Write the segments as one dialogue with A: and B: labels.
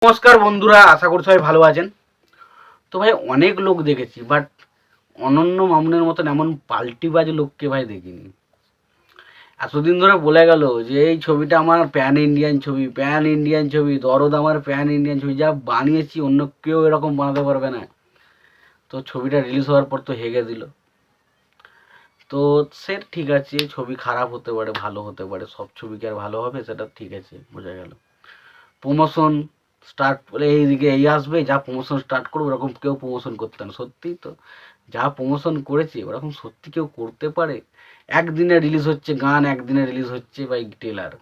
A: নমস্কার বন্ধুরা, আশা করি সবাই ভালো আছেন। তো ভাই অনেক লোক দেখেছি, বাট অনন্য মামুনের মতন এমন পাল্টিবাজ লোককে ভাই দেখিনি। এতদিন ধরে বলে গেল যে এই ছবিটা আমার প্যান ইন্ডিয়ান ছবি, প্যান ইন্ডিয়ান ছবি, দরদ আমার প্যান ইন্ডিয়ান ছবি, যা বানিয়েছি অন্য কেউ এরকম বানাতে পারবে না। তো ছবিটা রিলিজ হওয়ার পর তো হেগে দিল। তো সে ঠিক আছে, ছবি খারাপ হতে পারে, ভালো হতে পারে, সব ছবি কি আর ভালো হবে, সেটা ঠিক আছে, বোঝা গেল। প্রমোশন স্টার্ট করে এইদিকে এই আসবে, যা প্রমোশন স্টার্ট করবো ওরকম কেউ প্রমোশন করতে না। সত্যিই তো যা প্রমোশন করেছে ওরকম সত্যি কেউ করতে পারে? একদিনে রিলিজ হচ্ছে গান, একদিনে রিলিজ হচ্ছে বা ট্রেলার,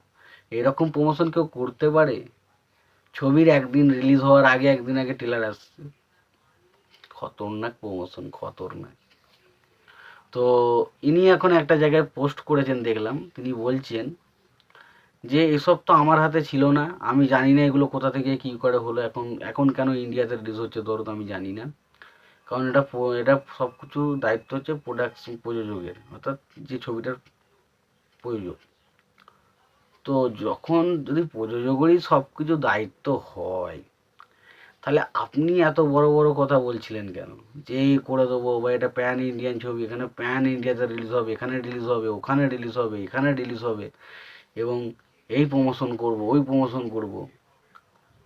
A: এরকম প্রমোশন কেউ করতে পারে? ছবির একদিন রিলিজ হওয়ার আগে একদিন আগে ট্রেলার আসছে, খতরনাক প্রমোশন, খতরনাক। তো ইনি এখন একটা জায়গায় পোস্ট করেছেন, দেখলাম তিনি বলছেন যে এসব তো আমার হাতে ছিল না, আমি জানি না এগুলো কোথা থেকে কি করে হলো, এখন এখন কেন ইন্ডিয়াতে রিলিজ হচ্ছে ধরো, তো আমি জানি না। কারণ এটা সব কিছু দায়িত্ব হচ্ছে প্রোডাকশন, প্রযোজকের, অর্থাৎ যে ছবিটার প্রযোজক। তো যখন যদি প্রযোজকেরই সব কিছু দায়িত্ব হয়, তাহলে আপনি এত বড় বড় কথা বলছিলেন কেন যে এই করে দেবো, বা এটা প্যান ইন্ডিয়ান ছবি, এখানে প্যান ইন্ডিয়াতে রিলিজ হবে, এখানে রিলিজ হবে, ওখানে রিলিজ হবে, এখানে রিলিজ হবে, এবং এই প্রমোশন করব, ওই প্রমোশন করব।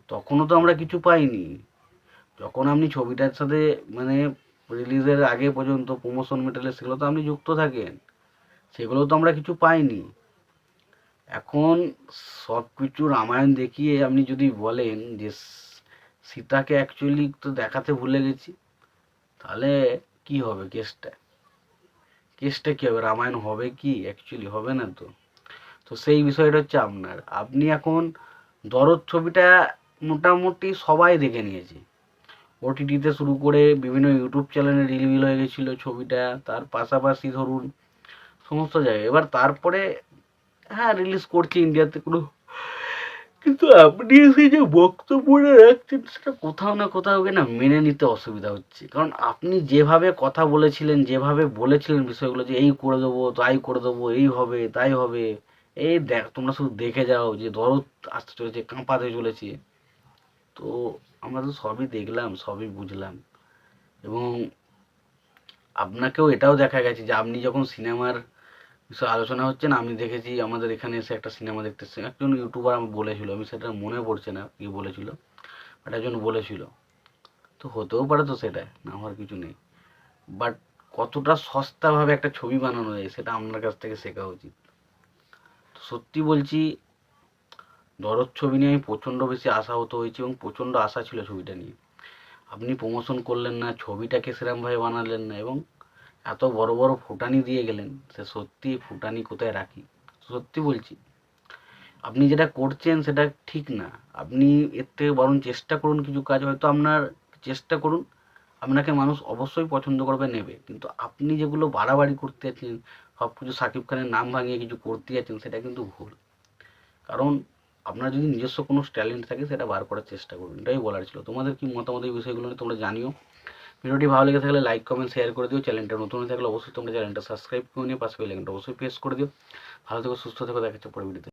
A: তখনও তো আমরা কিছু পাইনি। যখন আপনি ছবিটার সাথে মানে রিলিজের আগে পর্যন্ত প্রমোশন মেটেরিয়াল সেগুলো তো আপনি যুক্ত থাকেন, সেগুলো তো আমরা কিছু পাইনি। এখন সব কিছু রামায়ণ দেখিয়ে আপনি যদি বলেন যে সীতাকে অ্যাকচুয়ালি তো দেখাতে ভুলে গেছি, তাহলে কি হবে কেসটা? কেসটা কি হবে? রামায়ণ হবে কি? অ্যাকচুয়ালি হবে না তো। তো সেই বিষয়টা হচ্ছে আপনার, আপনি এখন দরদ ছবিটা মোটামুটি সবাই দেখে নিয়েছে, ওটিটিতে শুরু করে বিভিন্ন ইউটিউব চ্যানেলে রিলিজ হয়ে গেছিলো ছবিটা, তার পাশাপাশি ধরুন সমস্ত জায়গায়। এবার তারপরে হ্যাঁ রিলিজ করছে ইন্ডিয়াতে কোনো, কিন্তু আপনি সেই যে বক্তব্যটা রাখছেন সেটা কোথাও না কোথাও গিয়ে না মেনে নিতে অসুবিধা হচ্ছে। কারণ আপনি যেভাবে কথা বলেছিলেন, যেভাবে বলেছিলেন বিষয়গুলো, যে এই করে দেবো, তাই করে দেবো, এই হবে, তাই হবে, এই দেখ তোমরা শুধু দেখে যাও যে দরদ আসতে চলেছে, কাঁপাতে চলেছে। তো আমরা তো সবই দেখলাম, সবই বুঝলাম, এবং আপনাকেও এটাও দেখা গেছে যে আপনি যখন সিনেমার বিষয়ে আলোচনা হচ্ছে না, আমি দেখেছি আমাদের এখানে এসে একটা সিনেমা দেখতে এসেছে একজন ইউটিউবার, আমি বলেছিল, আমি সেটা মনে পড়ছে না কি বলেছিল, বাট একজন বলেছিল। তো হতেও পারে, তো সেটা না হওয়ার কিছু নেই, বাট কতটা সস্তাভাবে একটা ছবি বানানো যায় সেটা আপনার কাছ থেকে শেখা উচিত। তো সত্যি বলছি, দরদ ছবি নিয়ে আমি প্রচণ্ড বেশি আশাহত হয়েছি, এবং প্রচণ্ড আশা ছিল ছবিটা নিয়ে। আপনি প্রমোশন করলেন না, ছবিটাকে সেরকমভাবে বানালেন না, এবং এত বড় বড় ফুটানি দিয়ে গেলেন, সে সত্যি ফুটানি কোথায় রাখি। সত্যি বলছি, আপনি যেটা করছেন সেটা ঠিক না। আপনি এর থেকে বরং চেষ্টা করুন কিছু কাজ, হয়তো আপনার চেষ্টা করুন, আপনাকে মানুষ অবশ্যই পছন্দ করবে, নেবে। কিন্তু আপনি যেগুলো বাড়াবাড়ি করতে যাচ্ছেন, সব কিছু শাকিব খানের নাম ভাঙিয়ে কিছু করতে যাচ্ছেন, সেটা কিন্তু ভুল। কারণ আপনার যদি নিজস্ব কোনো ট্যালেন্ট থাকে সেটা বার করার চেষ্টা করুন, এটাই বলার ছিল। তোমাদের কি মতামত এই বিষয়গুলো নিয়ে তোমরা জানিও। ভিডিওটি ভালো লেগে থাকলে লাইক কমেন্ট শেয়ার করে দিও। চ্যানেলটা নতুন হয়ে থাকলে অবশ্যই তোমরা চ্যানেলটা সাবস্ক্রাইব করে নিয়ে পাশে বেল আইকনটা অবশ্যই প্রেস করে দিও। ভালো থেকো, সুস্থ থেকো, দেখা হচ্ছে পরের ভিডিওতে।